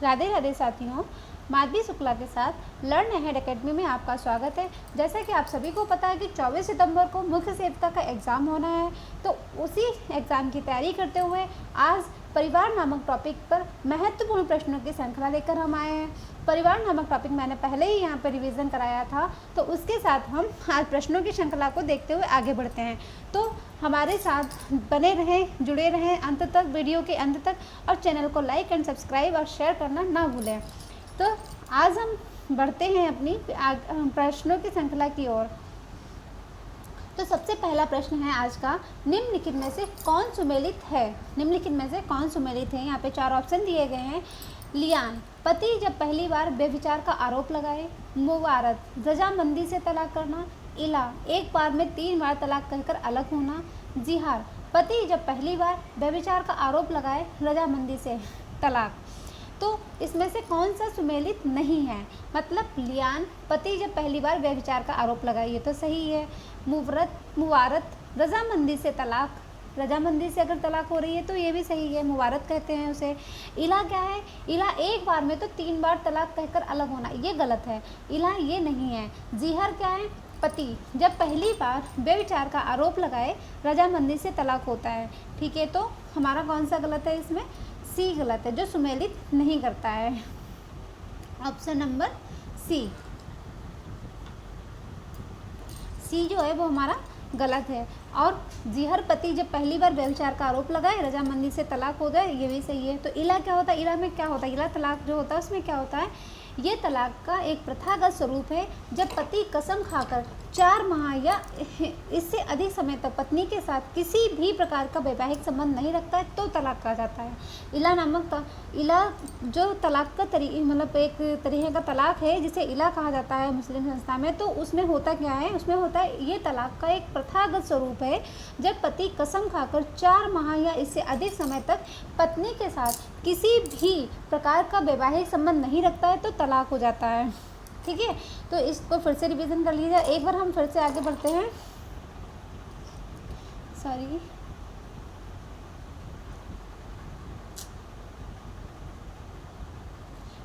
राधे राधे साथियों, माधवी शुक्ला के साथ लर्न अहेड एकेडमी में आपका स्वागत है। जैसा कि आप सभी को पता है कि 24 सितंबर को मुख्य सेविका का एग्ज़ाम होना है, तो उसी एग्ज़ाम की तैयारी करते हुए आज परिवार नामक टॉपिक पर महत्वपूर्ण प्रश्नों की श्रृंखला लेकर हम आए हैं। परिवार नामक टॉपिक मैंने पहले ही यहाँ पर रिवीजन कराया था, तो उसके साथ हम आज प्रश्नों की श्रृंखला को देखते हुए आगे बढ़ते हैं। तो हमारे साथ बने रहें, जुड़े रहें अंत तक, वीडियो के अंत तक, और चैनल को लाइक एंड सब्सक्राइब और शेयर करना ना भूलें। तो आज हम बढ़ते हैं अपनी प्रश्नों की श्रृंखला की ओर। तो सबसे पहला प्रश्न है आज का, निम्नलिखित में से कौन सुमेलित है? निम्नलिखित में से कौन सुमेलित है? यहाँ पे 4 ऑप्शन दिए गए हैं। लियान, पति जब पहली बार व्यभिचार का आरोप लगाए। मुवारत, रजामंदी से तलाक करना। इला, एक बार में 3 बार तलाक कहकर अलग होना। जिहार, पति जब पहली बार व्यभिचार का आरोप लगाए, रजामंदी से तलाक। तो इसमें से कौन सा सुमेलित नहीं है? मतलब लियान, पति जब पहली बार व्यभिचार का आरोप लगाए, ये तो सही है। मुवारत, रजामंदी से तलाक, रजामंदी से अगर तलाक हो रही है तो ये भी सही है, मुवारत कहते हैं उसे। इला क्या है? इला एक बार में तो 3 बार तलाक कहकर अलग होना, ये गलत है। इला ये नहीं है। जिहर क्या है? पति जब पहली बार व्यभिचार का आरोप लगाए, रजामंदी से तलाक होता है। ठीक है, तो हमारा कौन सा गलत है? इसमें सी गलत है, जो सुमेलित नहीं करता है। ऑप्शन नंबर सी जो है वो हमारा गलत है। और जिहर, पति जब पहली बार व्यभिचार का आरोप लगाए, रजामंदी से तलाक हो जाए, ये भी सही है। तो इला क्या होता है? इला में क्या होता है? इला तलाक जो होता है उसमें क्या होता है? ये तलाक का एक प्रथागत स्वरूप है। जब पति कसम खाकर 4 माह या इससे अधिक समय तक पत्नी के साथ किसी भी प्रकार का वैवाहिक संबंध नहीं रखता है तो तलाक कहा जाता है। इला नामक इला जो तलाक का मतलब एक तरीके का तलाक है जिसे इला कहा जाता है मुस्लिम संस्था में। तो उसमें होता क्या है? उसमें होता है, ये तलाक का एक प्रथागत स्वरूप है। जब पति कसम खाकर 4 माह या इससे अधिक समय तक पत्नी के साथ किसी भी प्रकार का वैवाहिक संबंध नहीं रखता है तो तलाक हो जाता है। ठीक है, तो इसको फिर से रिवीजन कर लीजिए। एक बार हम फिर से आगे बढ़ते हैं। सॉरी,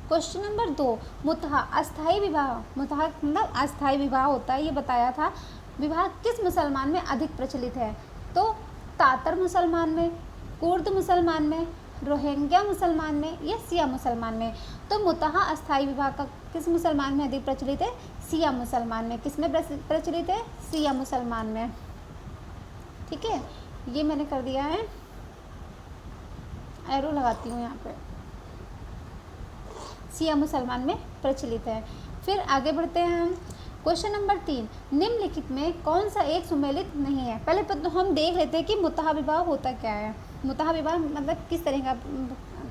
क्वेश्चन नंबर 2, मुतहा, अस्थाई विवाह। मुतहा मतलब अस्थाई विवाह होता है, ये बताया था। विवाह किस मुसलमान में अधिक प्रचलित है? तो तातर मुसलमान में, कुर्द मुसलमान में, रोहिंग्या मुसलमान में या सिया मुसलमान में? तो मुतहा अस्थाई विवाह का किस मुसलमान में अधिक प्रचलित है? सिया मुसलमान में। किस में प्रचलित है? सिया मुसलमान में। ठीक है, ये मैंने कर दिया है, एरो लगाती हूँ यहाँ पे। सिया मुसलमान में प्रचलित है। फिर आगे बढ़ते हैं हम। क्वेश्चन नंबर 3, निम्नलिखित में कौन सा एक सुमेलित नहीं है? पहले तो हम देख लेते हैं कि मुतहा विवाह होता क्या है। मुतहा विवाह मतलब किस तरह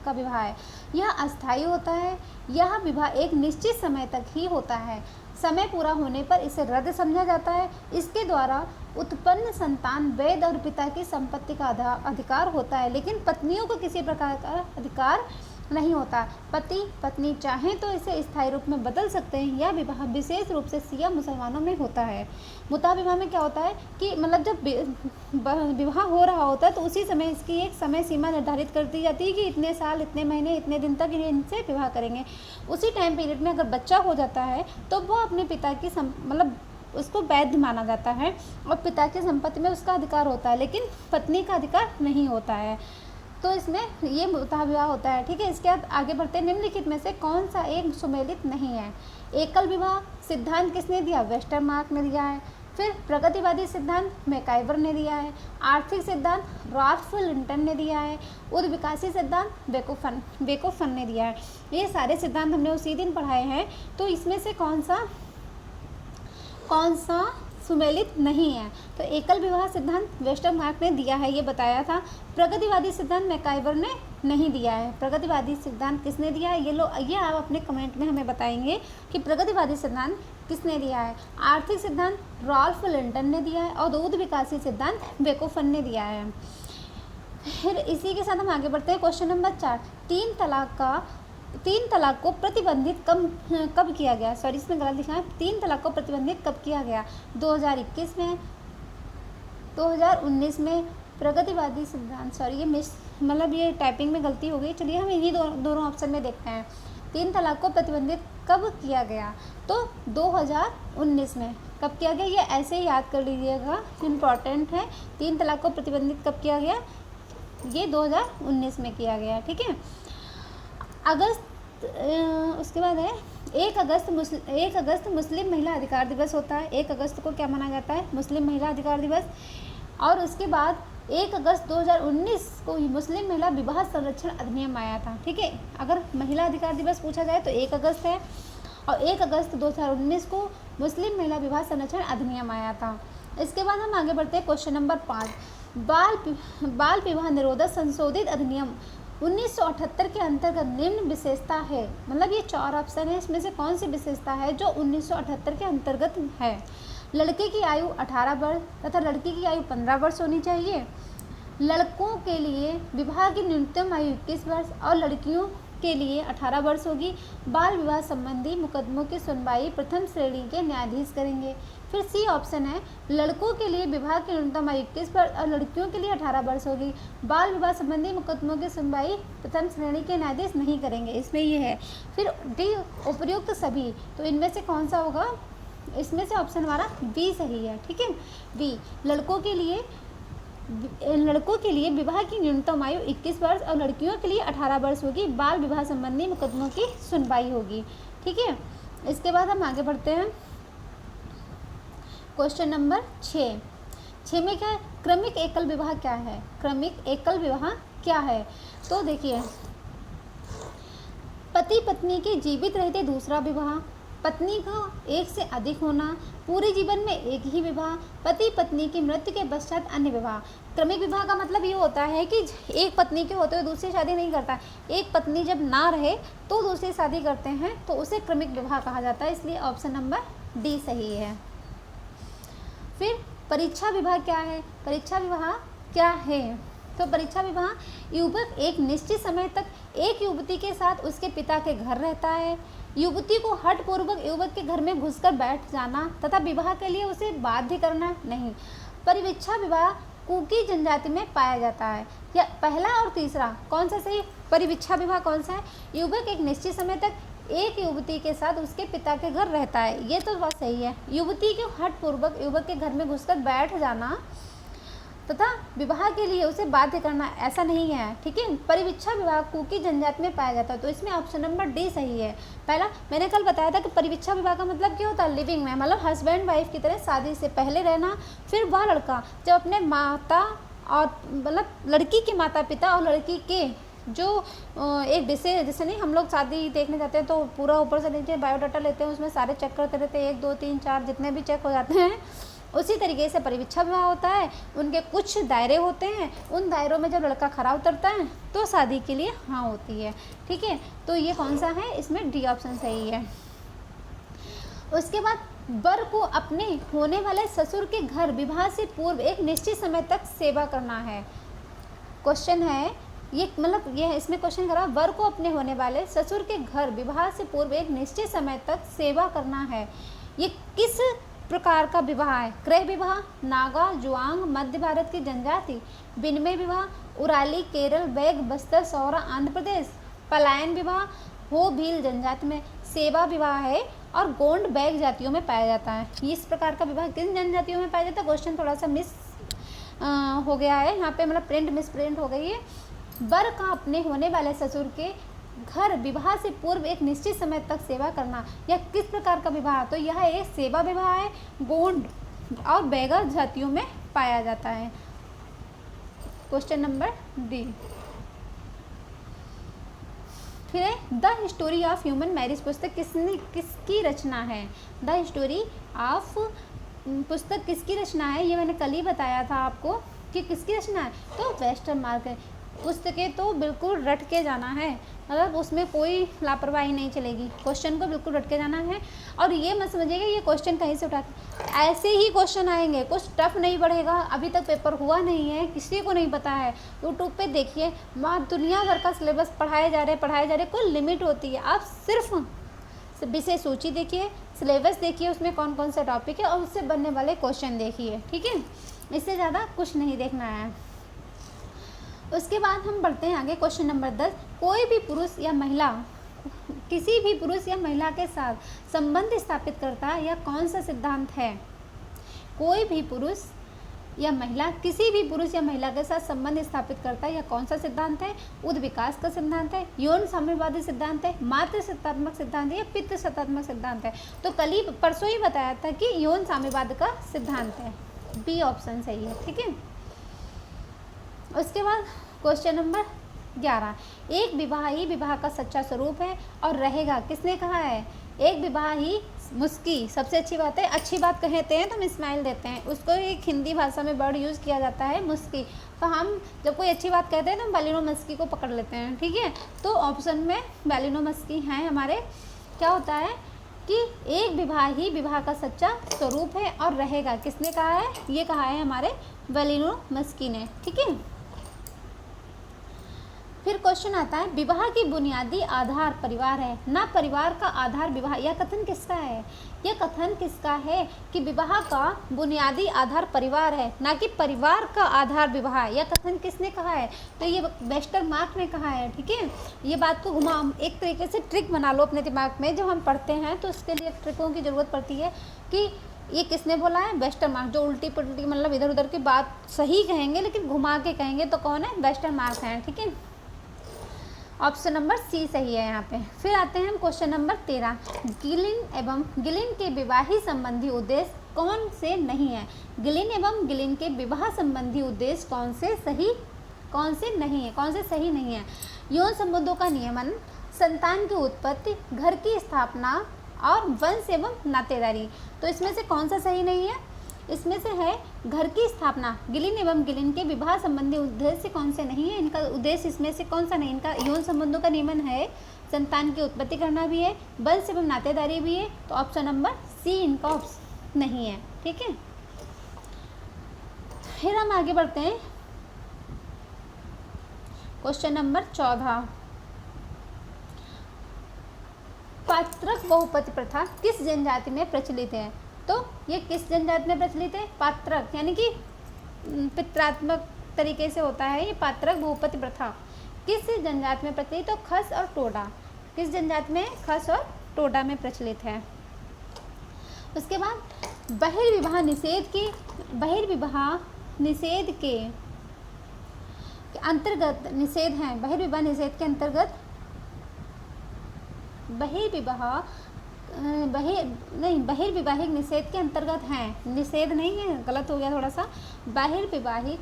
का विवाह है? यह अस्थायी होता है। यह विवाह एक निश्चित समय तक ही होता है। समय पूरा होने पर इसे रद्द समझा जाता है। इसके द्वारा उत्पन्न संतान वैध और पिता की संपत्ति का अधिकार होता है, लेकिन पत्नियों को किसी प्रकार का अधिकार नहीं होता। पति पत्नी चाहें तो इसे स्थायी रूप में बदल सकते हैं। यह विवाह विशेष रूप से सिया मुसलमानों में होता है। मुतहा विवाह में क्या होता है कि मतलब जब विवाह हो रहा होता है तो उसी समय इसकी एक समय सीमा निर्धारित कर दी जाती है कि इतने साल, इतने महीने, इतने दिन तक इनसे विवाह करेंगे। उसी टाइम पीरियड में अगर बच्चा हो जाता है तो वो अपने पिता की मतलब उसको वैध माना जाता है और पिता की संपत्ति में उसका अधिकार होता है, लेकिन पत्नी का अधिकार नहीं होता है। तो इसमें ये मुतहा विवाह होता है। ठीक है, इसके बाद आगे बढ़ते हैं। निम्नलिखित में से कौन सा एक सुमेलित नहीं है? एकल विवाह सिद्धांत किसने दिया? वेस्टरमार्क ने दिया है। फिर प्रगतिवादी सिद्धांत मैकाइवर ने दिया है। आर्थिक सिद्धांत राल्फ लिंटन ने दिया है। उद्विकासी सिद्धांत बेकोफन ने दिया है। ये सारे सिद्धांत हमने उसी दिन पढ़ाए हैं। तो इसमें से कौन सा सुमेलित नहीं है? तो एकल विवाह सिद्धांत वेस्टरमार्क ने दिया है, ये बताया था। प्रगतिवादी सिद्धांत मैकाइवर ने नहीं दिया है। प्रगतिवादी सिद्धांत किसने दिया है? ये आप अपने कमेंट में हमें बताएंगे कि प्रगतिवादी सिद्धांत किसने दिया है। आर्थिक सिद्धांत राल्फ लिंटन ने दिया है और उद्विकासी सिद्धांत बेकोफन ने दिया है। फिर इसी के साथ हम आगे बढ़ते हैं। क्वेश्चन नंबर 4, 3 तलाक को प्रतिबंधित कब किया गया? सॉरी, इसमें गलत लिखा है। 3 तलाक को प्रतिबंधित कब किया गया? 2021 में, 2019 में। प्रगतिवादी सिद्धांत, सॉरी ये मतलब ये टाइपिंग में गलती हो गई। चलिए हम इन्हीं दोनों ऑप्शन में देखते हैं। 3 तलाक को प्रतिबंधित कब किया गया? तो 2019 में। कब किया गया? ये ऐसे ही याद कर लीजिएगा, इम्पॉर्टेंट है। 3 तलाक को प्रतिबंधित कब किया गया? ये 2019 में किया गया, ठीक है। उसके बाद है 1 अगस्त मुस्लिम महिला अधिकार दिवस होता है। 1 अगस्त को क्या माना जाता है? मुस्लिम महिला अधिकार दिवस। और उसके बाद 1 अगस्त 2019 को मुस्लिम महिला विवाह संरक्षण अधिनियम आया था, ठीक है। अगर महिला अधिकार दिवस पूछा जाए तो 1 अगस्त है, और 1 अगस्त 2019 को मुस्लिम महिला विवाह संरक्षण अधिनियम आया था। इसके बाद हम आगे बढ़ते हैं क्वेश्चन नंबर 5। बाल विवाह निरोधक संशोधित अधिनियम 1978 के अंतर्गत निम्न विशेषता है। मतलब ये 4 ऑप्शन है, इसमें से कौन सी विशेषता है जो 1978 के अंतर्गत है? लड़के की आयु 18 वर्ष तथा लड़की की आयु 15 वर्ष होनी चाहिए। लड़कों के लिए विवाह की न्यूनतम आयु 21 वर्ष और लड़कियों के लिए 18 वर्ष होगी। बाल विवाह संबंधी मुकदमों की सुनवाई प्रथम श्रेणी के न्यायाधीश करेंगे। फिर सी ऑप्शन है, लड़कों के लिए विवाह की न्यूनतम आयु 21 वर्ष और लड़कियों के लिए 18 वर्ष होगी। बाल विवाह संबंधी मुकदमों की सुनवाई प्रथम श्रेणी के न्यायाधीश नहीं करेंगे, इसमें ये है। फिर डी उपयुक्त सभी, तो इनमें से कौन सा होगा? इसमें से ऑप्शन हमारा बी सही है, ठीक है। बी, लड़कों के लिए विवाह की न्यूनतम आयु 21 वर्ष और लड़कियों के लिए 18 वर्ष होगी। बाल विवाह संबंधी मुकदमों की सुनवाई होगी, ठीक है। इसके बाद हम आगे बढ़ते हैं क्वेश्चन नंबर 6 में क्या है? क्रमिक एकल विवाह क्या है? क्रमिक एकल विवाह क्या है? तो देखिए, पति पत्नी के जीवित रहते दूसरा विवाह, पत्नी का एक से अधिक होना, पूरे जीवन में एक ही विवाह, पति पत्नी की मृत्यु के पश्चात अन्य विवाह। क्रमिक विवाह का मतलब ये होता है कि एक पत्नी के होते हुए दूसरी शादी नहीं करता। एक पत्नी जब ना रहे तो दूसरी शादी करते हैं, तो उसे क्रमिक विवाह कहा जाता है। इसलिए ऑप्शन नंबर डी सही है। फिर परीक्षा विवाह क्या है? परीक्षा विवाह क्या है? तो परीक्षा विवाह, युवक एक निश्चित समय तक एक युवती के साथ उसके पिता के घर रहता है। युवती को हठपूर्वक युवक के घर में घुसकर बैठ जाना तथा विवाह के लिए उसे बाध्य करना नहीं। परिवीक्षा विवाह कुकी जनजाति में पाया जाता है। या पहला और तीसरा कौन सा सही? परिवीक्षा विवाह कौन सा है? युवक एक निश्चित समय तक एक युवती के साथ उसके पिता के घर रहता है, ये तो बात सही है। युवती को हठपूर्वक युवक के घर में घुसकर बैठ जाना तथा विवाह के लिए उसे बाध्य करना, ऐसा नहीं है, ठीक है। परिवीक्षा विवाह कुकी जनजाति में पाया जाता है, तो इसमें ऑप्शन नंबर डी सही है। पहला मैंने कल बताया था कि परिवीक्षा विवाह का मतलब क्या होता है? लिविंग में, मतलब हस्बैंड वाइफ की तरह शादी से पहले रहना। फिर वह लड़का जब अपने माता और मतलब लड़की के माता पिता और लड़की के जो एक विषय, जैसे नहीं हम लोग शादी देखने जाते हैं तो पूरा ऊपर से नीचे बायोडाटा लेते हैं, उसमें सारे चेक करते रहते हैं, 1 2 3 4 जितने भी चेक हो जाते हैं। उसी तरीके से परिवीक्षा विवाह होता है। उनके कुछ दायरे होते हैं, उन दायरों में जब लड़का खरा उतरता है तो शादी के लिए हाँ होती है, ठीक है। तो ये कौन सा है? इसमें डी ऑप्शन सही है। उसके बाद वर को अपने होने वाले ससुर के घर विवाह से पूर्व एक निश्चित समय तक सेवा करना है। क्वेश्चन है ये, मतलब ये इसमें क्वेश्चन करा, वर को अपने होने वाले ससुर के घर विवाह से पूर्व एक निश्चित समय तक सेवा करना है। ये किस प्रकार का विवाह है? क्रय विवाह, नागा, जुआंग मध्य भारत की जनजाति, विनिमय विवाह, उराली केरल, बैग बस्तर सौरा आंध्र प्रदेश, पलायन विवाह हो भील जनजाति में, सेवा विवाह है और गोंड बैग जातियों में पाया जाता है। इस प्रकार का विवाह किन जनजातियों में पाया जाता है? क्वेश्चन थोड़ा सा मिस हो गया है यहाँ पे, मतलब प्रिंट मिस प्रिंट हो गई है। वर का अपने होने वाले ससुर के घर विवाह से पूर्व एक निश्चित समय तक सेवा करना, यह किस प्रकार का विवाह? तो यह एक सेवा विवाह है, गोंड और बैगा जातियों में पाया जाता है। Question number D. फिर है the history of human marriage पुस्तक किसकी रचना है? द हिस्टोरी ऑफ पुस्तक किसकी रचना है? ये मैंने कल ही बताया था आपको कि किसकी रचना है। तो वेस्टर्न मार्क पुस्तकें तो बिल्कुल रट के जाना है, मतलब उसमें कोई लापरवाही नहीं चलेगी, क्वेश्चन को बिल्कुल रट के जाना है। और ये मत समझिएगा ये क्वेश्चन कहीं से उठा के, ऐसे ही क्वेश्चन आएंगे, कुछ टफ नहीं बढ़ेगा। अभी तक पेपर हुआ नहीं है, किसी को नहीं पता है, यूट्यूब पे देखिए, दुनिया भर का सिलेबस पढ़ाए जा रहे, कोई लिमिट होती है। आप सिर्फ विषय सूची देखिए, सिलेबस देखिए, उसमें कौन कौन सा टॉपिक है और उससे बनने वाले क्वेश्चन देखिए, ठीक है। इससे ज़्यादा कुछ नहीं देखना है। उसके बाद हम बढ़ते हैं आगे, क्वेश्चन नंबर 10। कोई भी पुरुष या महिला किसी भी पुरुष या महिला के साथ संबंध स्थापित करता है, यह कौन सा सिद्धांत है? कोई भी पुरुष या महिला किसी भी पुरुष या महिला के साथ संबंध स्थापित करता है, यह कौन सा सिद्धांत है? उद्विकास का सिद्धांत है, यौन साम्यवादी सिद्धांत है, मातृ सत्तात्मक सिद्धांत है या पितृ सत्तात्मक सिद्धांत है? तो कल ही परसों ही बताया था कि यौन साम्यवाद का सिद्धांत है, बी ऑप्शन सही है। ठीक है, उसके बाद क्वेश्चन नंबर 11। एक विवाह ही विवाह का सच्चा स्वरूप है और रहेगा, किसने कहा है? एक विवाह ही मुस्की, सबसे अच्छी बात है, अच्छी बात कहते हैं तो हम स्माइल देते हैं, उसको एक हिंदी भाषा में वर्ड यूज़ किया जाता है मुस्की। तो हम जब कोई अच्छी बात कहते हैं तो हम बैलिनो मस्की को पकड़ लेते हैं। ठीक है, तो ऑप्शन में बैलिनो मस्की हैं हमारे। क्या होता है कि एक विवाह ही विवाह का सच्चा स्वरूप है और रहेगा, किसने कहा है? ये कहा है हमारे बैलिनो मस्की ने। ठीक है, फिर क्वेश्चन आता है, विवाह की बुनियादी आधार परिवार है ना परिवार का आधार विवाह। यह कथन किसका है? यह कथन किसका है कि विवाह का बुनियादी आधार परिवार है, ना कि परिवार का आधार विवाह। यह कथन किसने कहा है? तो ये वेस्टरमार्क ने कहा है। ठीक है, ये बात को घुमा, एक तरीके से ट्रिक बना लो अपने दिमाग में। जब हम पढ़ते हैं तो उसके लिए ट्रिकों की ज़रूरत पड़ती है कि ये किसने बोला है? वेस्टरमार्क, जो उल्टी पुल्टी मतलब इधर उधर की बात सही कहेंगे लेकिन घुमा के कहेंगे, तो कौन है? वेस्टरमार्क हैं। ठीक है, ऑप्शन नंबर सी सही है यहाँ पे। फिर आते हैं हम क्वेश्चन नंबर 13। गिलिन के विवाही संबंधी उद्देश्य कौन से नहीं है? गिलिन के विवाह संबंधी उद्देश्य कौन से नहीं है, कौन से सही नहीं है? यौन संबंधों का नियमन, संतान की उत्पत्ति, घर की स्थापना और वंश एवं नातेदारी। तो इसमें से कौन सा सही नहीं है? इसमें से है घर की स्थापना। गिलिन के विवाह संबंधी उद्देश्य कौन से नहीं है? इनका उद्देश्य इसमें से कौन सा नहीं? इनका यौन संबंधों का नियमन है, संतान की उत्पत्ति करना भी है, वंश एवं नातेदारी भी है। तो ऑप्शन नंबर सी इनका ऑप्शन नहीं है। ठीक है, फिर हम आगे बढ़ते हैं क्वेश्चन नंबर 14। पात्रक बहुपति प्रथा किस जनजाति में प्रचलित है? तो ये किस जनजाति में प्रचलित है? पात्रक यानी कि पित्रात्मक तरीके से होता है ये पात्रक बहुपति प्रथा। किस जनजाति में प्रचलित? तो खस और टोडा। किस जनजाति में? खस और टोडा में प्रचलित है। उसके बाद बहिर्विवाह निषेध के अंतर्गत निषेध हैं। बहिर्विवाह निषेध के अंतर्गत बहिर्विवाहिक निषेध के अंतर्गत हैं। निषेध नहीं है, गलत हो गया थोड़ा सा। बहिर्विवाहिक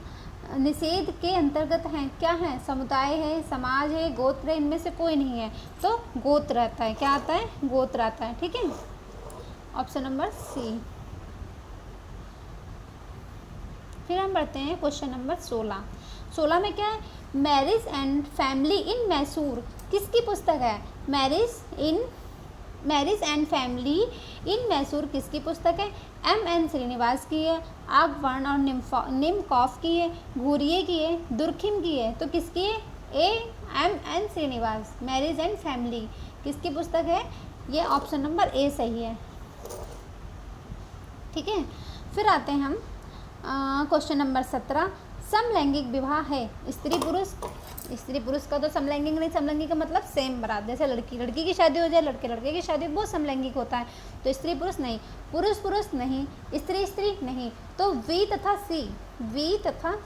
निषेध के अंतर्गत हैं। क्या है? समुदाय है, समाज है, गोत्र है, इनमें से कोई नहीं है। तो गोत्र आता है। क्या आता है? गोत्र आता है। ठीक है, ऑप्शन नंबर सी। फिर हम बढ़ते हैं क्वेश्चन नंबर 16। 16 में क्या है? Marriage and family in Mysore किसकी पुस्तक है? Marriage and family in Mysore किसकी पुस्तक है? M.N. श्रीनिवास की है, आगवर्ण और निमकॉफ की है, घूरिये की है, दुर्खिम की है। तो किसकी है? M.N. Srinivas. Marriage and family किसकी पुस्तक है? ये ऑप्शन नंबर ए सही है। ठीक है, फिर आते हैं हम क्वेश्चन नंबर 17। समलैंगिक विवाह है स्त्री पुरुष का तो समलैंगिक नहीं। समलैंगिक का मतलब सेम बराबर, जैसे लड़की की शादी हो जाए, लड़के की शादी, वो समलैंगिक होता है। तो स्त्री पुरुष नहीं, पुरुष नहीं, स्त्री नहीं। तो वी तथा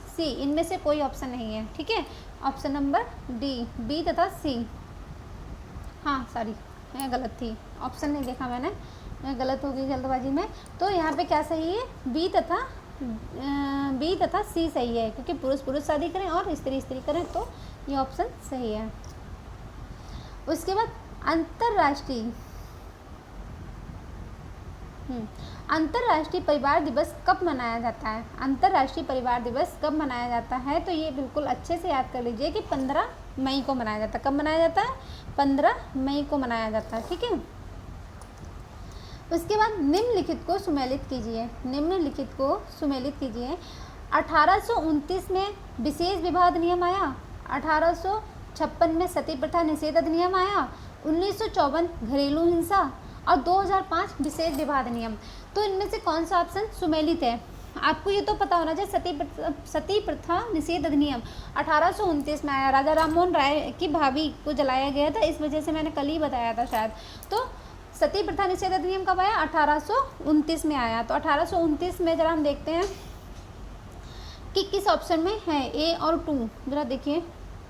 सी इनमें से कोई ऑप्शन नहीं है। ठीक है, ऑप्शन नंबर डी, बी तथा सी। हाँ सॉरी, मैं गलत थी, ऑप्शन नहीं देखा मैंने, मैं गलत हो गई जल्दबाजी में। तो यहाँ पे क्या सही है? बी तथा सी सही है, क्योंकि पुरुष शादी करें और स्त्री करें, तो ये ऑप्शन सही है। उसके बाद अंतर्राष्ट्रीय परिवार दिवस कब मनाया जाता है? अंतर्राष्ट्रीय परिवार दिवस कब मनाया जाता है? तो ये बिल्कुल अच्छे से याद कर लीजिए कि 15 मई को मनाया जाता है। कब मनाया जाता है? 15 मई को मनाया जाता है। ठीक है, उसके बाद निम्नलिखित को सुमेलित कीजिए। 1829 में विशेष विवाह अधिनियम आया, 1856 में सती प्रथा निषेध अधिनियम आया, 1954 घरेलू हिंसा और 2005 विशेष विवाह अधिनियम। तो इनमें से कौन सा ऑप्शन सुमेलित है? आपको ये तो पता होना चाहिए सती प्रथा निषेध अधिनियम 1829 में आया। राजा राममोहन राय की भाभी को जलाया गया था, इस वजह से मैंने कल ही बताया था शायद। तो सती प्रथा निषेध अधिनियम कब आया? 1829 में आया। तो 1829 में जरा हम देखते हैं कि किस ऑप्शन में है, ए और 2। जरा देखिए,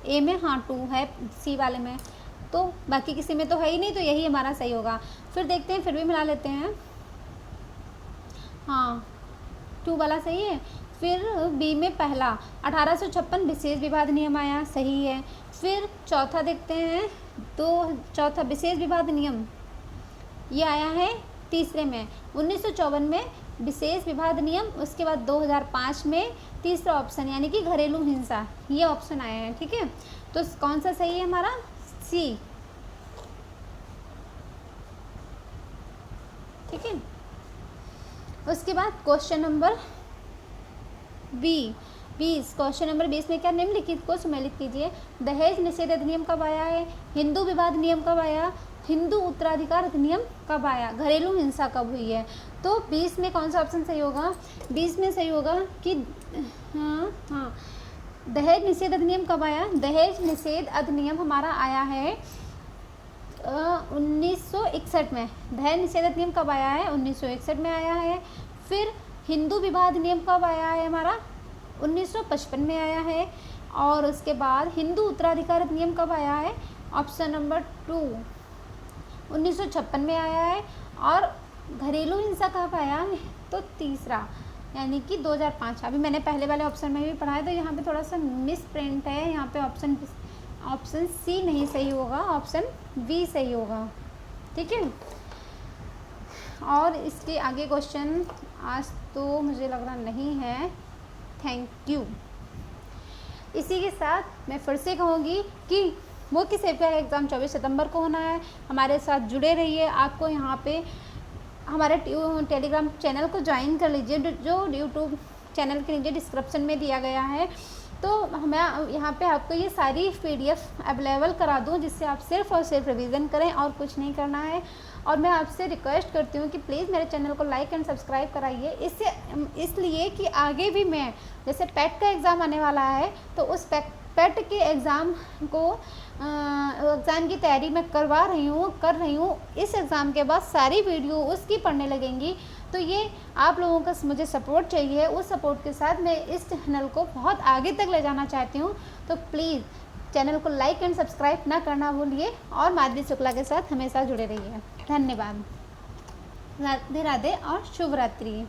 ए में हाँ 2 है, सी वाले में, तो बाकी किसी में तो है ही नहीं, तो यही हमारा सही होगा। फिर देखते हैं, फिर भी मिला लेते हैं। हाँ 2 वाला सही है। फिर बी में पहला 1856 विशेष विवाद नियम आया, सही है। फिर चौथा देखते हैं, तो चौथा विशेष विवाद नियम ये आया है तीसरे में 1954 में विशेष विवाद नियम। उसके बाद 2005 में तीसरा ऑप्शन यानी कि घरेलू हिंसा, ये ऑप्शन आया है। ठीक है, तो कौन सा सही है हमारा? सी। ठीक है, उसके बाद क्वेश्चन नंबर 20। क्वेश्चन नंबर 20 में क्या निम्नलिखित को सुमेलित कीजिए। दहेज निषेध अधिनियम कब आया है? हिंदू विवाद नियम कब आया? हिंदू उत्तराधिकार अधिनियम कब आया? घरेलू हिंसा कब हुई है? तो 20 में कौन सा ऑप्शन सही होगा? 20 में सही होगा कि हाँ दहेज निषेध अधिनियम कब आया? दहेज निषेध अधिनियम हमारा आया है 1961 में। दहेज निषेध अधिनियम कब आया है? 1961 में आया है। फिर हिंदू विवाह अधिनियम कब आया है हमारा? 1955 में आया है। और उसके बाद हिंदू उत्तराधिकार अधिनियम कब आया है? ऑप्शन नंबर 2 1956 में आया है। और घरेलू हिंसा कब आया है? तो तीसरा यानी कि 2005। अभी मैंने पहले वाले ऑप्शन में भी पढ़ा है, तो यहाँ पे थोड़ा सा मिस प्रिंट है। यहाँ पे ऑप्शन सी नहीं सही होगा, ऑप्शन बी सही होगा। ठीक है, और इसके आगे क्वेश्चन आज तो मुझे लग रहा नहीं है। Thank you. इसी के साथ मैं फिर से कहूँगी कि मुख्य सेविका का एग्ज़ाम 24 सितंबर को होना है। हमारे साथ जुड़े रहिए। आपको यहाँ पे हमारे टेलीग्राम चैनल को ज्वाइन कर लीजिए, जो यूट्यूब चैनल के नीचे डिस्क्रिप्शन में दिया गया है। तो मैं यहाँ पे आपको ये सारी PDF अवेलेबल करा दूँ, जिससे आप सिर्फ़ और सिर्फ रिवीजन करें और कुछ नहीं करना है। और मैं आपसे रिक्वेस्ट करती हूँ कि प्लीज़ मेरे चैनल को लाइक एंड सब्सक्राइब कराइए, इसलिए कि आगे भी मैं जैसे पेट का एग्ज़ाम आने वाला है, तो उस पेट के एग्ज़ाम की तैयारी मैं कर रही हूँ। इस एग्ज़ाम के बाद सारी वीडियो उसकी पढ़ने लगेंगी। तो ये आप लोगों का मुझे सपोर्ट चाहिए। उस सपोर्ट के साथ मैं इस चैनल को बहुत आगे तक ले जाना चाहती हूँ। तो प्लीज़ चैनल को लाइक एंड सब्सक्राइब ना करना भूलिए और माधवी शुक्ला के साथ हमेशा जुड़े रहिए। धन्यवाद। राधे राधे और शुभ रात्रि।